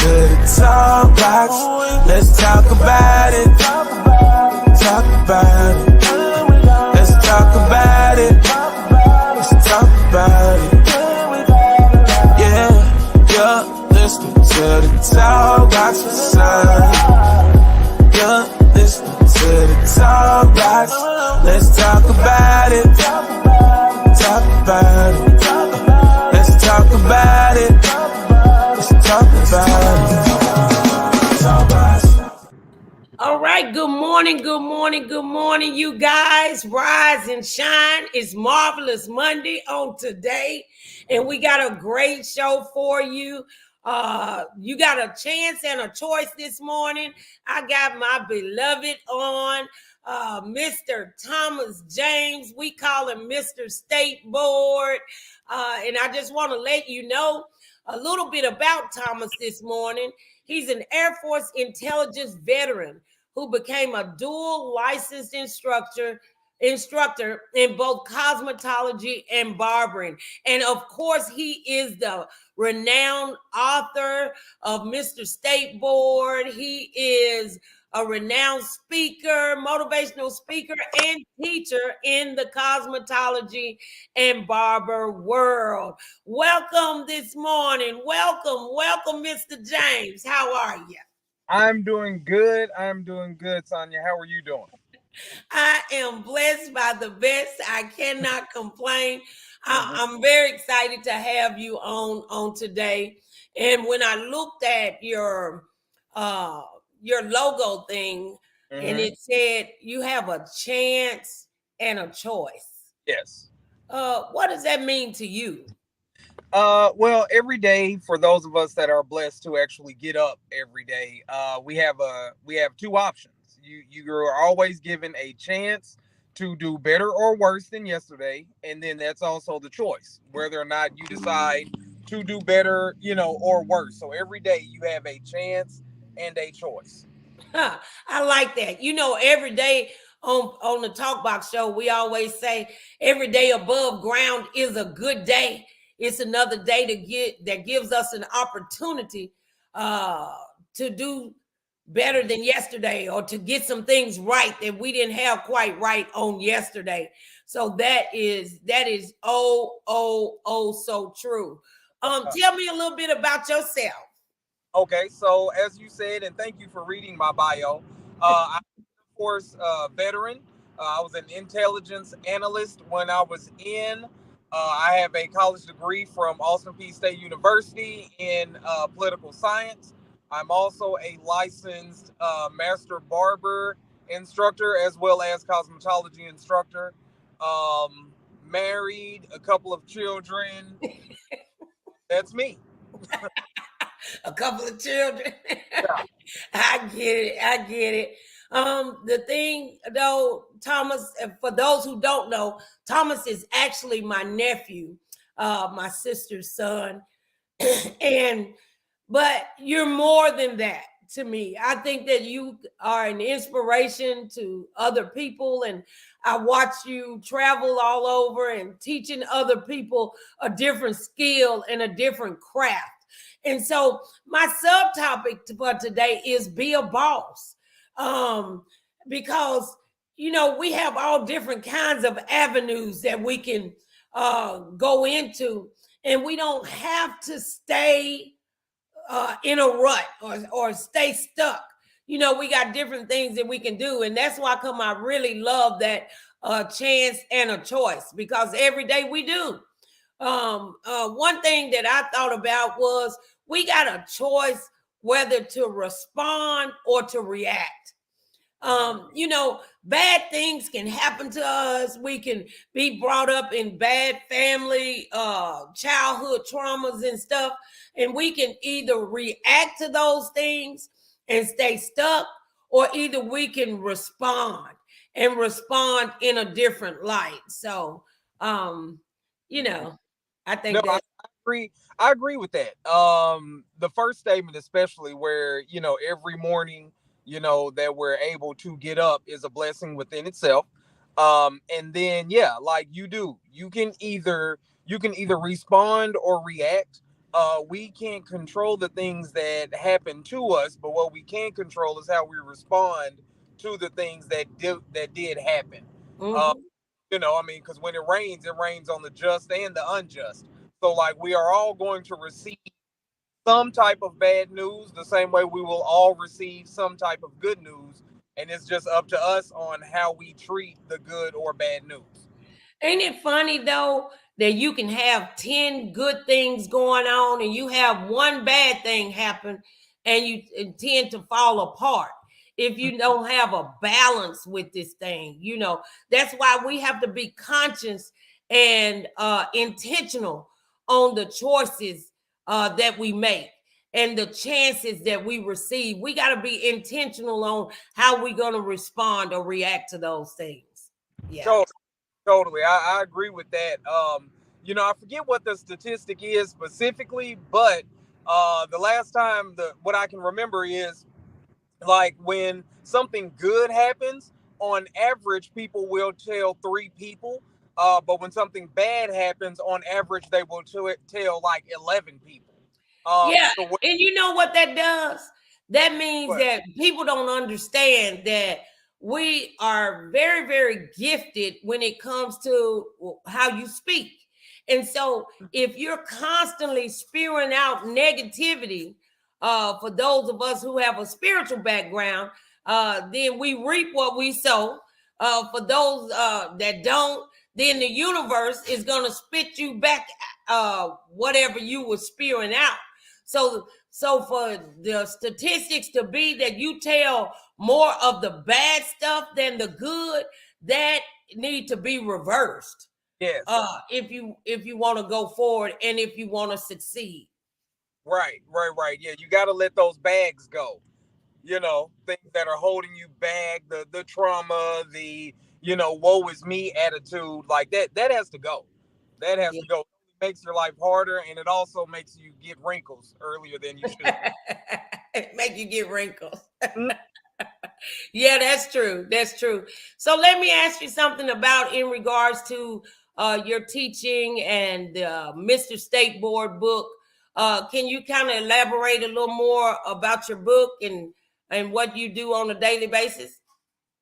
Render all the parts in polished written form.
to the talk box. Let's talk about it. Talk about it. Let's talk about it. Let's talk about it. Yeah, you're listening to the talk box for some. You're listening to the talk box. Let's talk about it. Talk about it. Let's talk about it. Let's talk about it. Talk about it. All right, good morning, you guys. Rise and shine. It's Marvelous Monday on today, and we got a great show for you. You got a chance and a choice this morning. I got my beloved on, Mr. Thomas James. We call him Mr. StateBoard, and I just want to let you know a little bit about Thomas this morning. He's an Air Force intelligence veteran who became a dual licensed instructor in both cosmetology and barbering. And of course, he is the renowned author of Mr. StateBoard. He is a renowned speaker, motivational speaker, and teacher in the cosmetology and barber world. Welcome this morning. Welcome, Mr. James. How are you? I'm doing good. Tanya. How are you doing? I am blessed by the best. I cannot complain. I'm very excited to have you on today. And when I looked at your logo thing, and it said you have a chance and a choice. Yes. What does that mean to you? Well, every day for those of us that are blessed to actually get up every day, we have two options. You are always given a chance to do better or worse than yesterday, and then that's also the choice whether or not you decide to do better, or worse. So every day you have a chance and a choice. I like that. Every day on the Talk Box show, we always say every day above ground is a good day. It's another day that gives us an opportunity to do better than yesterday, or to get some things right that we didn't have quite right on yesterday. So that is so true. Tell me a little bit about yourself. Okay, so as you said, and thank you for reading my bio, I'm of course a veteran. I was an intelligence analyst when I was in. I have a college degree from Austin Peay State University in political science. I'm also a licensed master barber instructor as well as cosmetology instructor. Married, a couple of children. That's me. A couple of children. Yeah. I get it. The thing though, Thomas, for those who don't know, Thomas is actually my nephew, my sister's son. But you're more than that to me. I think that you are an inspiration to other people, and I watch you travel all over and teaching other people a different skill and a different craft. And so my subtopic for today is be a boss. Because, we have all different kinds of avenues that we can go into, and we don't have to stay in a rut or stay stuck. We got different things that we can do. And that's why I really love that chance and a choice, because every day we do. One thing that I thought about was we got a choice whether to respond or to react. Bad things can happen to us. We can be brought up in bad family, childhood traumas and stuff. And we can either react to those things and stay stuck, or either we can respond in a different light. So, I think I agree with that. The first statement, especially where, every morning, that we're able to get up is a blessing within itself. And then, like you can either respond or react. We can't control the things that happen to us, but what we can control is how we respond to the things that did happen. Uh, Mm-hmm. I mean, because when it rains on the just and the unjust. So, like, we are all going to receive some type of bad news the same way we will all receive some type of good news, and it's just up to us on how we treat the good or bad news. Ain't it funny though that you can have 10 good things going on and you have one bad thing happen and you tend to fall apart if you don't have a balance with this thing. That's why we have to be conscious and intentional on the choices that we make and the chances that we receive. We got to be intentional on how we're going to respond or react to those things. Yeah. So, totally. I agree with that. I forget what the statistic is specifically, but the last time the what I can remember is like when something good happens, on average, people will tell three people. But when something bad happens, on average, they will tell like 11 people. Yeah, So what, and you know what that does? That means what? that people don't understand that we are very, very gifted when it comes to how you speak. And so if you're constantly spewing out negativity, for those of us who have a spiritual background, then we reap what we sow. For those that don't, then the universe is going to spit you back whatever you were spewing out. So for the statistics to be that you tell more of the bad stuff than the good, that need to be reversed. Yes. If you want to go forward and if you want to succeed. Right. Yeah, you got to let those bags go. Things that are holding you back, the trauma, the woe is me attitude, like that has to go. That has Yeah. to go. It makes your life harder, and it also makes you get wrinkles earlier than you should. Make you get wrinkles. Mm. Yeah, that's true. That's true. So let me ask you something about in regards to your teaching and the Mr. StateBoard book. Can you kind of elaborate a little more about your book and what you do on a daily basis?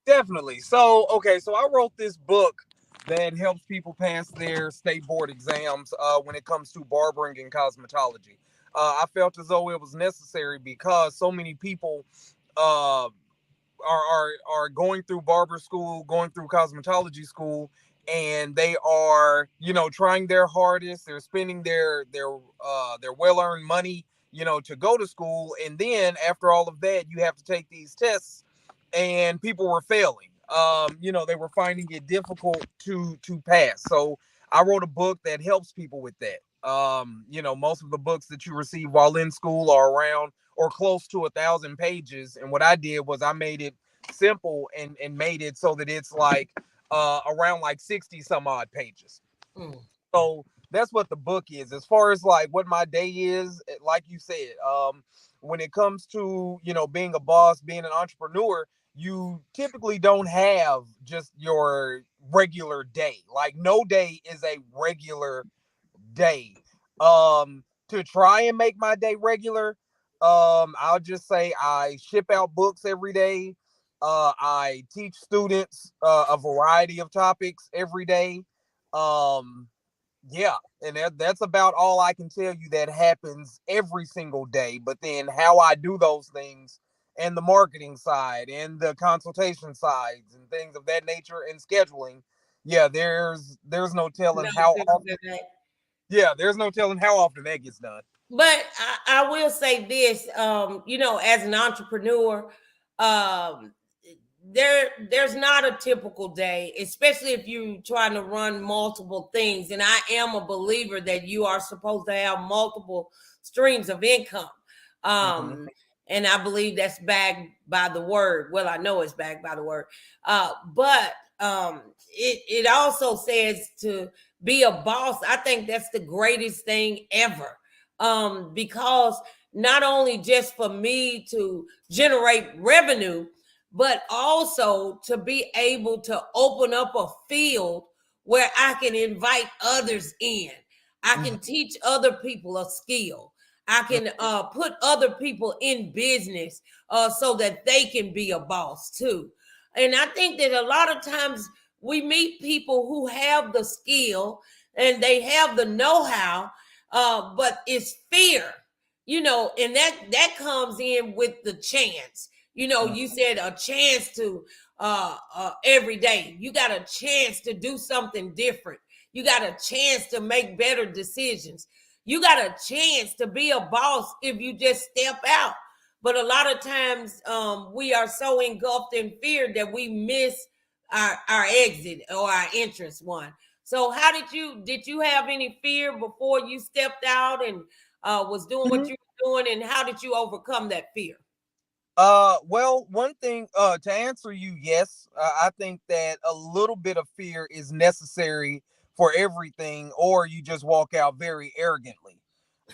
Definitely. So, okay, so I wrote this book that helps people pass their state board exams when it comes to barbering and cosmetology. I felt as though it was necessary because so many people uh, are going through barber school, going through cosmetology school, and they are trying their hardest. They're spending their well earned money to go to school, and then after all of that, you have to take these tests, and people were failing. They were finding it difficult to pass. So I wrote a book that helps people with that. Most of the books that you receive while in school are around or close to 1,000 pages. And what I did was I made it simple and made it so that it's like around like 60 some odd pages. Mm. So that's what the book is. As far as like what my day is, like you said, when it comes to being a boss, being an entrepreneur, you typically don't have just your regular day. Like no day is a regular day. To try and make my day regular, I'll just say I ship out books every day. I teach students a variety of topics every day. Um, yeah, and that's about all I can tell you that happens every single day. But then how I do those things and the marketing side and the consultation sides and things of that nature and scheduling, yeah, there's no telling No, how often. Yeah, there's no telling how often that gets done. but I will say this, as an entrepreneur, um, there's not a typical day, especially if you're trying to run multiple things. And I am a believer that you are supposed to have multiple streams of income. Mm-hmm. Um, and I believe that's backed by the word. Well, I know it's backed by the word. But it also says to be a boss. I think that's the greatest thing ever. Because not only just for me to generate revenue, but also to be able to open up a field where I can invite others in. I can teach other people a skill. I can put other people in business so that they can be a boss too. And I think that a lot of times we meet people who have the skill and they have the know-how, but it's fear, and that comes in with the chance. You said a chance to every day. You got a chance to do something different. You got a chance to make better decisions. You got a chance to be a boss if you just step out. But a lot of times we are so engulfed in fear that we miss our exit or our entrance one. So how did you have any fear before you stepped out and was doing what you were doing, and how did you overcome that fear? Well, one thing, to answer you, yes, I think that a little bit of fear is necessary for everything, or you just walk out very arrogantly.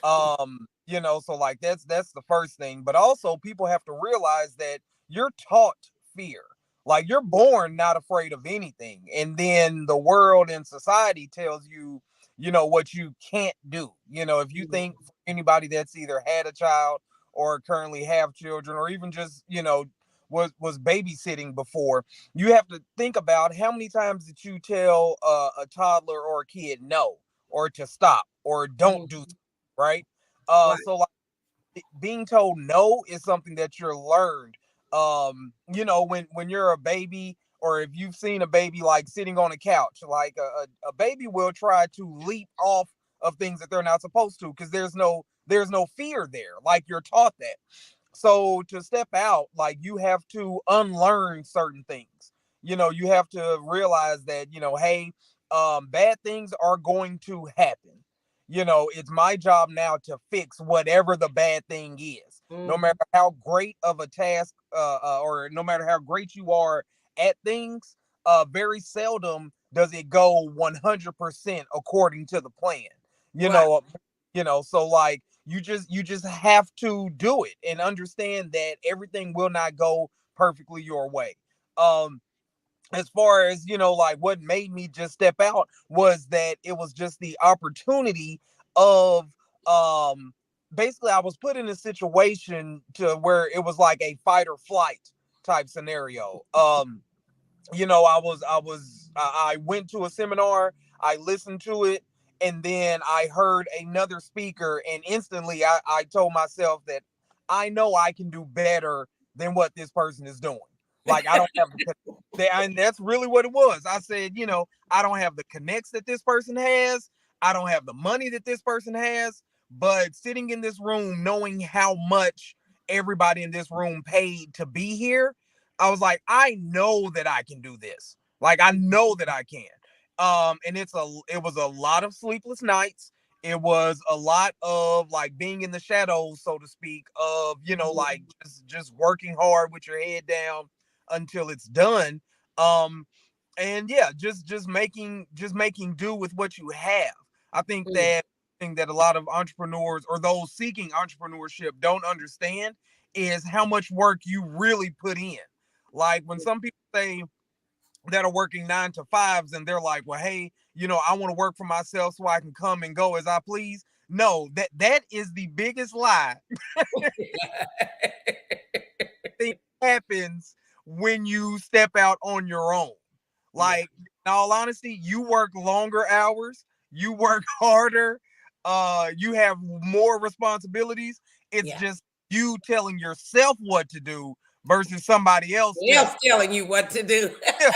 So like that's the first thing. But also people have to realize that you're taught fear. Like you're born not afraid of anything. And then the world and society tells you, what you can't do. If you think for anybody that's either had a child or currently have children, or even just, was babysitting before, you have to think about how many times did you tell a toddler or a kid no, or to stop, or don't do, Mhm. right? Right. So like being told no is something that you're learned. When you're a baby, or if you've seen a baby like sitting on a couch, like a baby will try to leap off of things that they're not supposed to, because there's no fear there. Like you're taught that. So to step out, like you have to unlearn certain things. You have to realize that, hey, bad things are going to happen. It's my job now to fix whatever the bad thing is. No matter Mhm. how great of a task, or no matter how great you are at things, very seldom does it go 100% according to the plan. You Right. know, so like you just have to do it and understand that everything will not go perfectly your way. um as far as, like what made me just step out was that it was just the opportunity of, basically I was put in a situation to where it was like a fight or flight type scenario. I went to a seminar, I listened to it, and then I heard another speaker, and instantly I told myself that I know I can do better than what this person is doing. Like I don't have and that's really what it was. I said, I don't have the connects that this person has. I don't have the money that this person has. But sitting in this room, knowing how much everybody in this room paid to be here, I was like, I know that I can do this. Like I know that I can. And it was a lot of sleepless nights. It was a lot of like being in the shadows, so to speak, of, like just working hard with your head down until it's done. Um, and yeah, just making do with what you have. I think Mhm. that thing that a lot of entrepreneurs or those seeking entrepreneurship don't understand is how much work you really put in. Like when some people say that are working 9 to 5s and they're like, well, hey, I want to work for myself so I can come and go as I please. No, that is the biggest lie. Thing happens when you step out on your own. Yeah. Like, in all honesty, you work longer hours, you work harder, you have more responsibilities. It's Yeah. just you telling yourself what to do versus somebody else telling. Else telling you what to do. Yeah,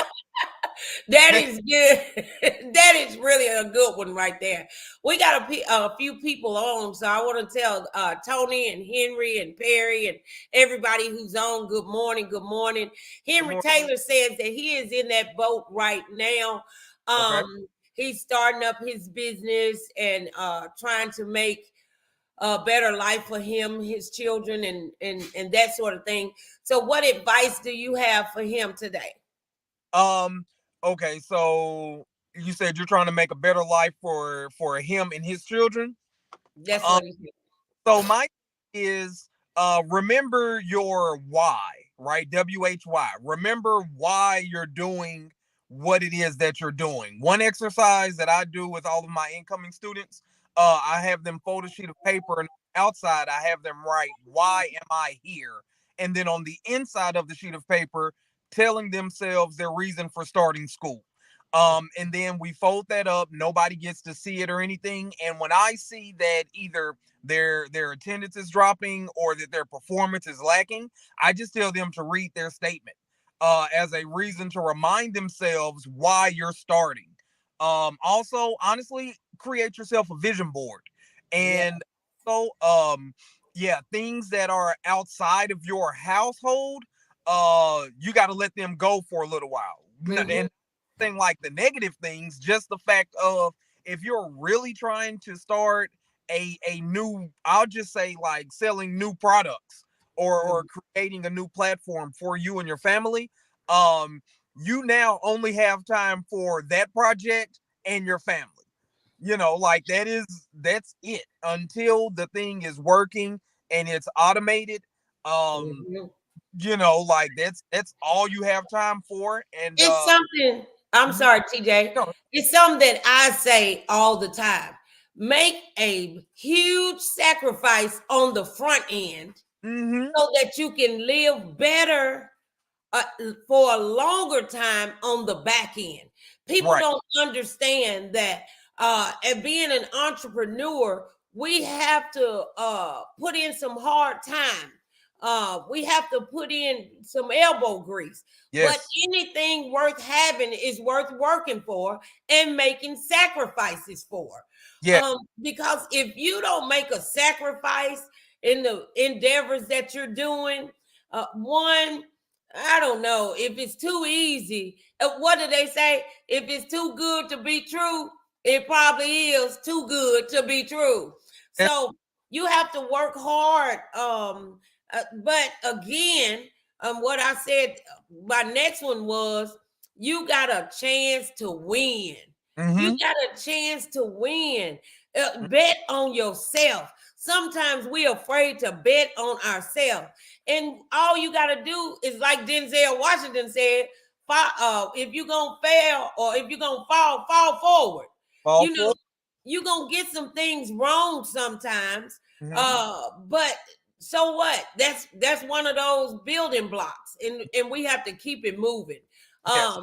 That that, is good. That is really a good one right there. We got a few people on, so I want to tell Tony and Henry and Perry and everybody who's on. Good morning. Good morning. Henry more, Taylor says that he is in that boat right now. okay. He's starting up his business and trying to make a better life for him, his children, and that sort of thing. So, what advice do you have for him today? Um, okay, so you said you're trying to make a better life for him and his children. That's Um, what he said. so my is, remember your why, right? WHY. Remember why you're doing what it is that you're doing. One exercise that I do with all of my incoming students, I have them fold a sheet of paper, and outside I have them write, "Why am I here?" And then on the inside of the sheet of paper, telling themselves their reason for starting school. And then we fold that up. Nobody gets to see it or anything. And when I see that either their attendance is dropping or that their performance is lacking, I just tell them to read their statement as a reason to remind themselves why you're starting. Also, honestly, create yourself a vision board. Yeah. And so, yeah, things that are outside of your household, you got to let them go for a little while. Mm-hmm. And thing like the negative things, just the fact of, if you're really trying to start a new, I'll just say, like selling new products or creating a new platform for you and your family, um you now only have time for that project and your family. Like that's it until the thing is working and it's automated. um Mm-hmm. like that's all you have time for. And It's something, I'm mhm, sorry, TJ. no, It's something that I say all the time. Make a huge sacrifice on the front end mhm, so that you can live better uh, for a longer time on the back end. People right, don't understand that and being an entrepreneur, we have to put in some hard time. We have to put in some elbow grease. But yes, anything worth having is worth working for and making sacrifices for. yeah, Because if you don't make a sacrifice in the endeavors that you're doing, one, I don't know if it's too easy. What do they say? If it's too good to be true, it probably is too good to be true. yeah, So you have to work hard. But again, what I said, my next one was you got a chance to win. You mhm, got a chance to win. Bet on yourself. Sometimes we're afraid to bet on ourselves. And all you got to do is, like Denzel Washington said, if you're going to fail or if you're going to fall forward. fall You know, for you're going to get some things wrong sometimes. mhm, But so what? That's one of those building blocks, and we have to keep it moving. yes,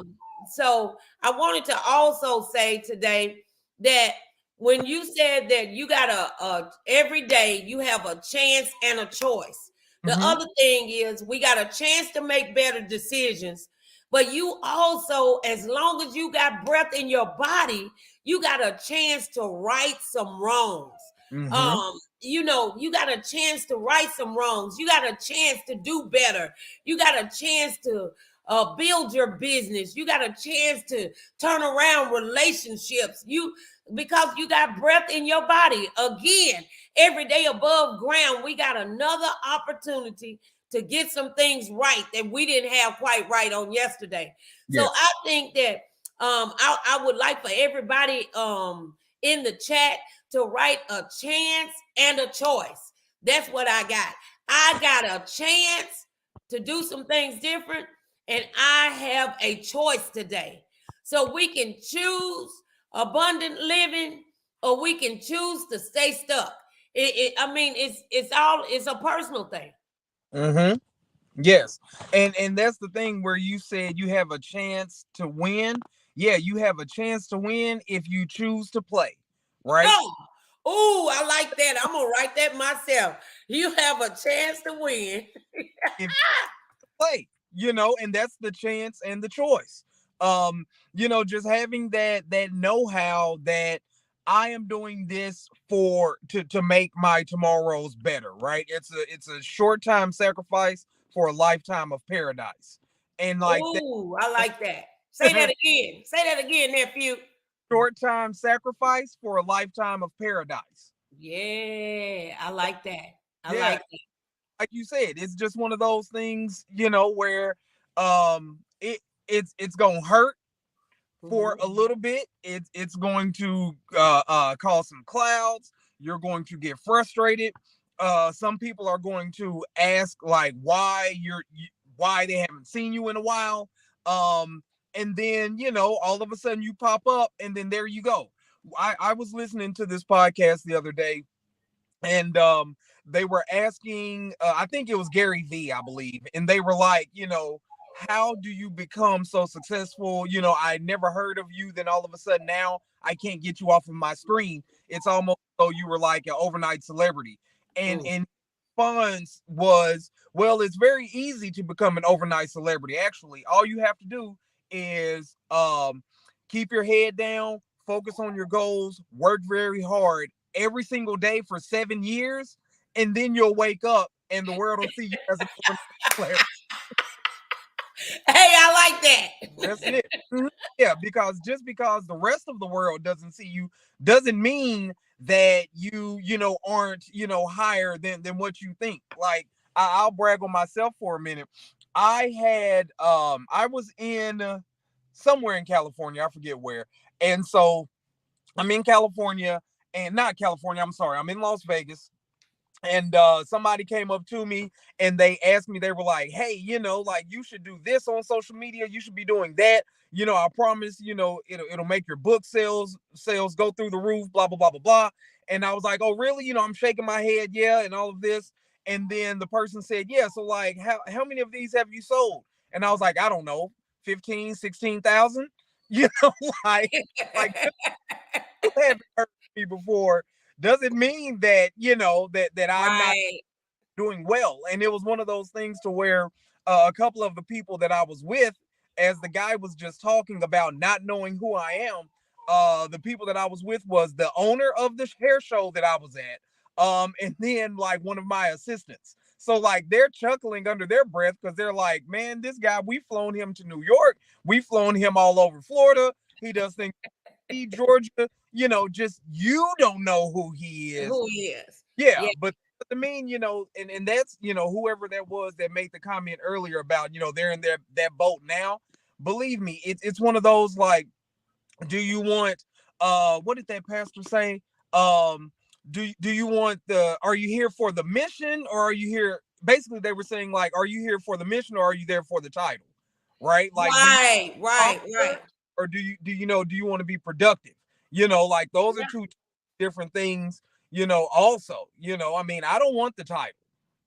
So I wanted to also say today that when you said that you got every day you have a chance and a choice. The mhm, other thing is we got a chance to make better decisions, but you also, as long as you got breath in your body, you got a chance to right some wrongs. mhm, You got a chance to right some wrongs. You got a chance to do better. You got a chance to build your business. You got a chance to turn around relationships. Because you got breath in your body. Again, every day above ground, we got another opportunity to get some things right that we didn't have quite right on yesterday. So yes, I think that I would like for everybody in the chat to write a chance and a choice. That's what I got. I got a chance to do some things different, and I have a choice today. So we can choose abundant living, or we can choose to stay stuck. I mean, it's a personal thing. mhm, yes. And that's the thing where you said you have a chance to win. Yeah, you have a chance to win if you choose to play, right? Oh, oh, I like that. I'm gonna write that myself. You have a chance to win. If play, and that's the chance and the choice. Just having that know-how that I am doing this for to make my tomorrows better, right? It's a short time sacrifice for a lifetime of paradise. And like that Oh, I like that. Say that again. Say that again, nephew. short time sacrifice for a lifetime of paradise. Yeah, I like that. I Yeah, like that. like you said, it's just one of those things, where it's gonna hurt for Mhm. a little bit. It's going to cause some clouds. You're going to get frustrated. Some people are going to ask like why they haven't seen you in a while. And then all of a sudden you pop up, and then there you go. I was listening to this podcast the other day, and they were asking, I think it was Gary V, I believe, and they were like, how do you become so successful? I never heard of you, then all of a sudden now I can't get you off of my screen. It's almost though you were like an overnight celebrity. And funds was, well, it's very easy to become an overnight celebrity. Actually, all you have to do is keep your head down, focus on your goals, work very hard every single day for 7 years, and then you'll wake up and the world will see you as an overnight player. Hey, I like that. That's it. Yeah, because just because the rest of the world doesn't see you doesn't mean that you aren't, higher than what you think. Like, I'll brag on myself for a minute. I was in somewhere in California, I forget where. And so I'm in California, and not California, I'm sorry, I'm in Las Vegas. And somebody came up to me and they asked me, they were like, hey, like, you should do this on social media, you should be doing that, I promise, it'll make your book sales go through the roof, blah blah blah blah blah. And I was like, oh really? I'm shaking my head, yeah, and all of this. And then the person said, yeah, so like, how many of these have you sold? And I was like, I don't know, 15, 16,000. Like you haven't heard me before doesn't mean that that I'm not Right. doing well. And it was one of those things to where a couple of the people that I was with, as the guy was just talking about not knowing who I am, the people that I was with was the owner of the hair show that I was at, and then like one of my assistants. So like they're chuckling under their breath because they're like, man, this guy, we've flown him to New York, we've flown him all over Florida, he does things Georgia, just you don't know who he is. Who he is. Yeah, Yeah. but I mean, and that's, whoever that was that made the comment earlier about, they're in that boat now. Believe me, it's one of those like, do you want what did that pastor say? Do you want are you here for the mission, or are you here, basically they were saying like, are you here for the mission or are you there for the title? Right? Like, Right. or do you want to be productive? Like those are two different things, also, I mean, I don't want the title,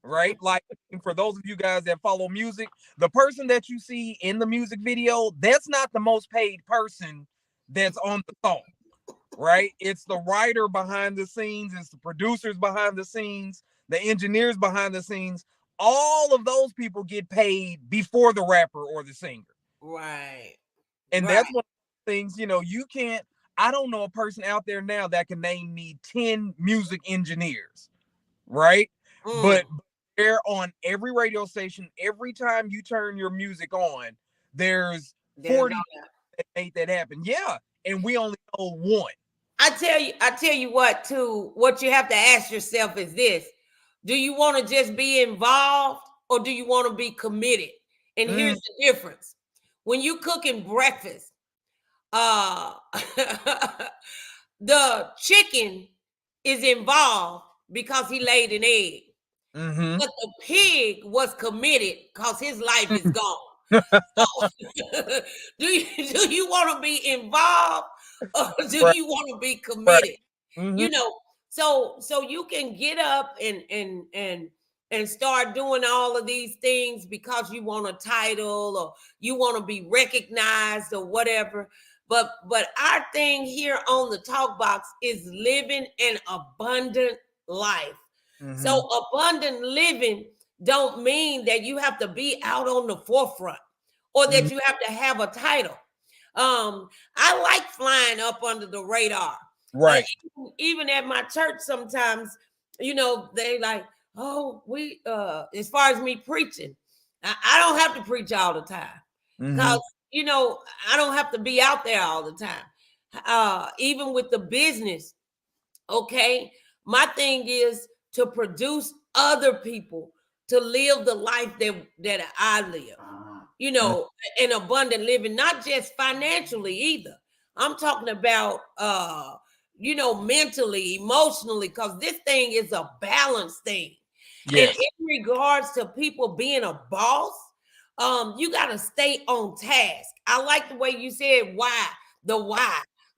right? Like, for those of you guys that follow music, the person that you see in the music video, that's not the most paid person that's on the song, right? It's the writer behind the scenes, it's the producers behind the scenes, the engineers behind the scenes. All of those people get paid before the rapper or the singer. Right. And that's one of the things, you can't, I don't know a person out there now that can name me 10 music engineers, right? But they're on every radio station. Every time you turn your music on, there's 40 that made that happen. Yeah. And we only know one. I tell you what, too, what you have to ask yourself is this: do you want to just be involved, or do you want to be committed? And here's the difference. When you cooking breakfast, the chicken is involved because he laid an egg. But the pig was committed because his life is gone. So, do you want to be involved, or do you want to be committed? So you can get up and start doing all of these things because you want a title or you want to be recognized or whatever. But our thing here on the Talk Box is living an abundant life. So abundant living don't mean that you have to be out on the forefront or that you have to have a title. I like flying up under the radar. Right. Even at my church sometimes, they like, oh, we as far as me preaching, I don't have to preach all the time. Because I don't have to be out there all the time. Even with the business, okay, my thing is to produce other people to live the life that I live, an abundant living, not just financially either. I'm talking about, mentally, emotionally, because this thing is a balance thing. Yes. And in regards to people being a boss, you got to stay on task. I like the way you said why.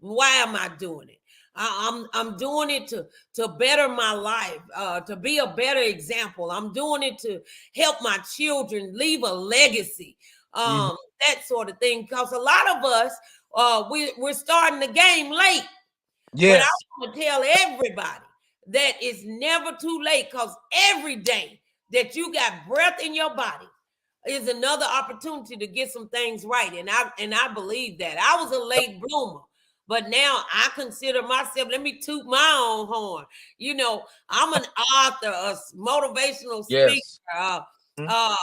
Why am I doing it? I'm doing it to better my life, to be a better example. I'm doing it to help my children, leave a legacy, Mhm. that sort of thing. Because a lot of us, we're starting the game late. But I Yes. want to tell everybody that it's never too late, because every day that you got breath in your body is another opportunity to get some things right. And I believe that. I was a late bloomer, but now I consider myself, let me toot my own horn. I'm an author, a motivational speaker, Yes. Mhm.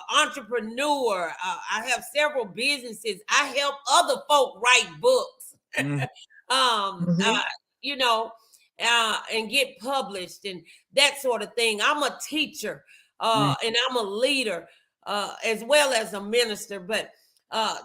entrepreneur. I have several businesses. I help other folk write books. Mhm. um Mhm. uh you know and get published and that sort of thing. I'm a teacher, Mhm. and I'm a leader, as well as a minister. But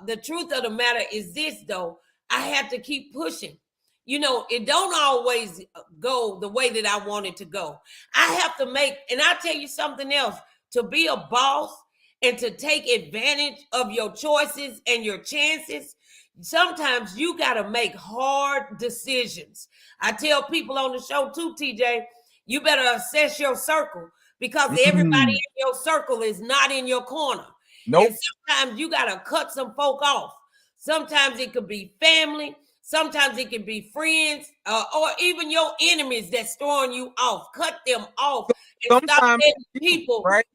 the truth of the matter is this, though: I have to keep pushing. It don't always go the way that I want it to go. I have to make, and I'll tell you something else: to be a boss and to take advantage of your choices and your chances, sometimes you got to make hard decisions. I tell people on the show too, TJ, you better assess your circle, because everybody Mm. in your circle is not in your corner. And Nope. sometimes you got to cut some folk off. Sometimes it could be family. Sometimes it can be friends, or even your enemies that's throwing you off. Cut them off and stop Sometimes, letting people right?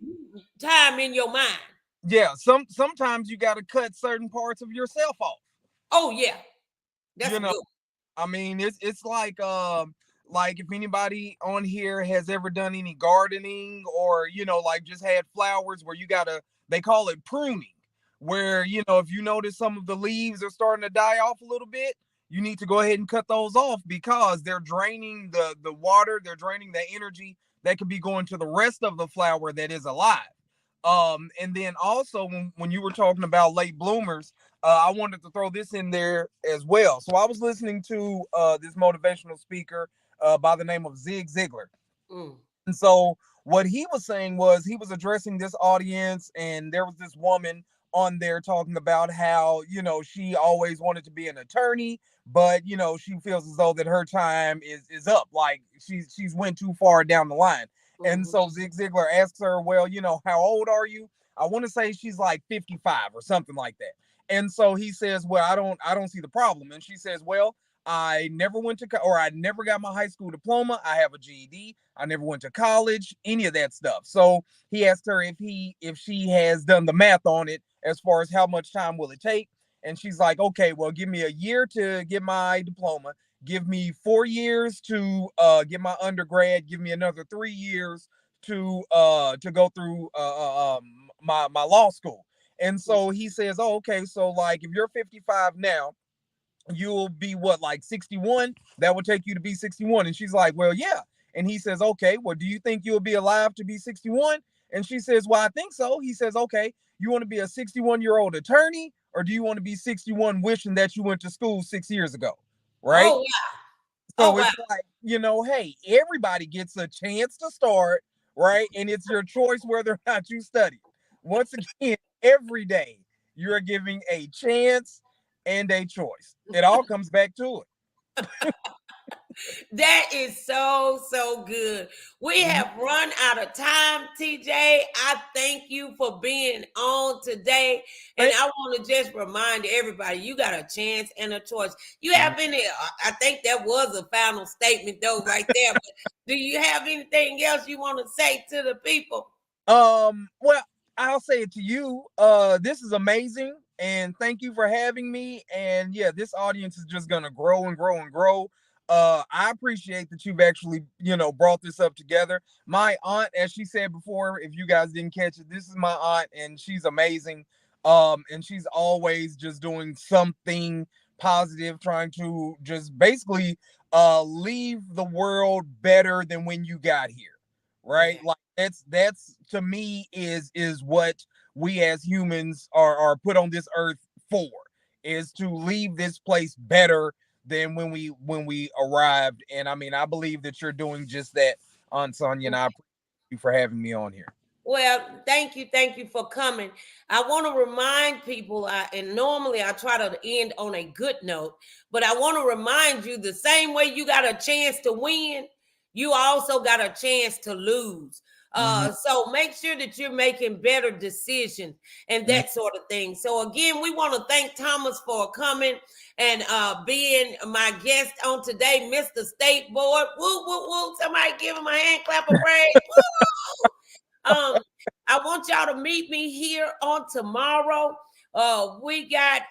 time in your mind. Yeah. Sometimes you got to cut certain parts of yourself off. Oh, yeah. That's You a know, good I mean, it's like if anybody on here has ever done any gardening or like just had flowers where you gotta, they call it pruning, where if you notice some of the leaves are starting to die off a little bit, you need to go ahead and cut those off because they're draining the water, they're draining the energy that could be going to the rest of the flower that is alive. And then also when you were talking about late bloomers, I wanted to throw this in there as well. So I was listening to this motivational speaker by the name of Zig Ziglar. Mm. And so what he was saying was he was addressing this audience, and there was this woman on there talking about how, she always wanted to be an attorney, but she feels as though that her time is up. Like she's went too far down the line. And Mhm. so Zig Ziglar asks her, well, how old are you? I want to say she's like 55 or something like that. And so he says, well, I don't see the problem. And she says, well, I never went to, or I never got my high school diploma. I have a GED. I never went to college, any of that stuff. So he asked her if she has done the math on it as far as how much time will it take. And she's like, okay, well, give me a year to get my diploma. Give me 4 years to get my undergrad. Give me another 3 years to go through my law school. And so he says, oh, okay, so like if you're 55 now, you'll be what, like 61? That would take you to be 61. And she's like, well, yeah. And he says, okay, well, do you think you'll be alive to be 61? And she says, well, I think so. He says, okay, you want to be a 61-year-old attorney, or do you want to be 61 wishing that you went to school 6 years ago? Right. Oh, wow. Oh, So wow. it's like, hey, everybody gets a chance to start, right? And it's your choice whether or not you study. Once again, every day you're giving a chance and a choice. It all comes back to it. That is so, so good. We Mhm. have run out of time, TJ. I thank you for being on today. And Thank- I want to just remind everybody, you got a chance and a choice. You Mhm. have any, I think that was a final statement, though, right there. But do you have anything else you want to say to the people? Well, I'll say it to you. This is amazing, and thank you for having me. And yeah, this audience is just gonna grow and grow and grow. I appreciate that you've actually, brought this up together. My aunt, as she said before, if you guys didn't catch it, this is my aunt, and she's amazing. And she's always just doing something positive, trying to just basically leave the world better than when you got here, right? Yeah. Like that's to me is what we as humans are put on this earth for, is to leave this place better than when we arrived. And I mean, I believe that you're doing just that, Aunt Sonia, and I appreciate you for having me on here. Well, thank you for coming. I want to remind people, and normally I try to end on a good note, but I want to remind you the same way you got a chance to win, you also got a chance to lose. So make sure that you're making better decisions and that sort of thing. So again, we want to thank Thomas for coming and being my guest on today, Mr. StateBoard. Woo, woo, woo. Somebody give him a hand clap of praise. Woo! I want y'all to meet me here on tomorrow. We got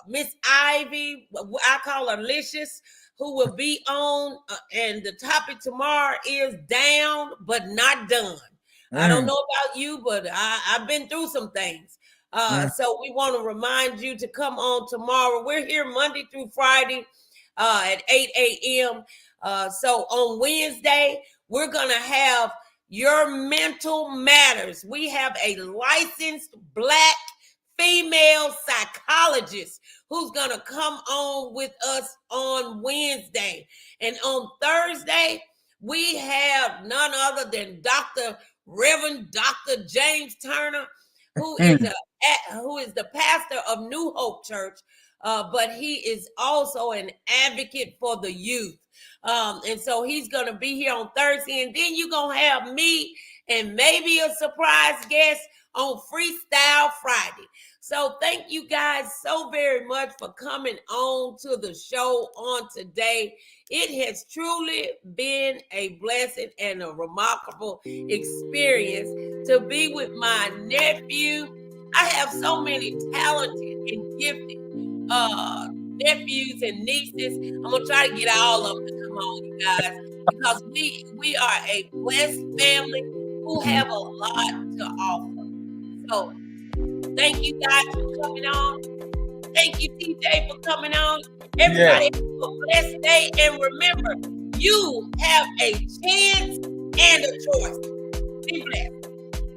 Miss Ivy, I call her Licious, who will be on, and the topic tomorrow is down but not done. I don't know about you, but I've been through some things. So we want to remind you to come on tomorrow. We're here Monday through Friday at 8 a.m. So on Wednesday, we're going to have Your Mental Matters. We have a licensed Black female psychologist who's going to come on with us on Wednesday. And on Thursday, we have none other than Reverend Dr. James Turner, who is the pastor of New Hope Church, but he is also an advocate for the youth. And so he's going to be here on Thursday. And then you're going to have me and maybe a surprise guest on Freestyle Friday. So thank you guys so very much for coming on to the show on today. It has truly been a blessing and a remarkable experience to be with my nephew. I have so many talented and gifted nephews and nieces. I'm gonna try to get all of them to come on, you guys, because we are a blessed family who have a lot to offer. So thank you guys for coming on. Thank you, TJ, for coming on. Everybody have a blessed day, and remember, you have a chance and a choice. Be blessed.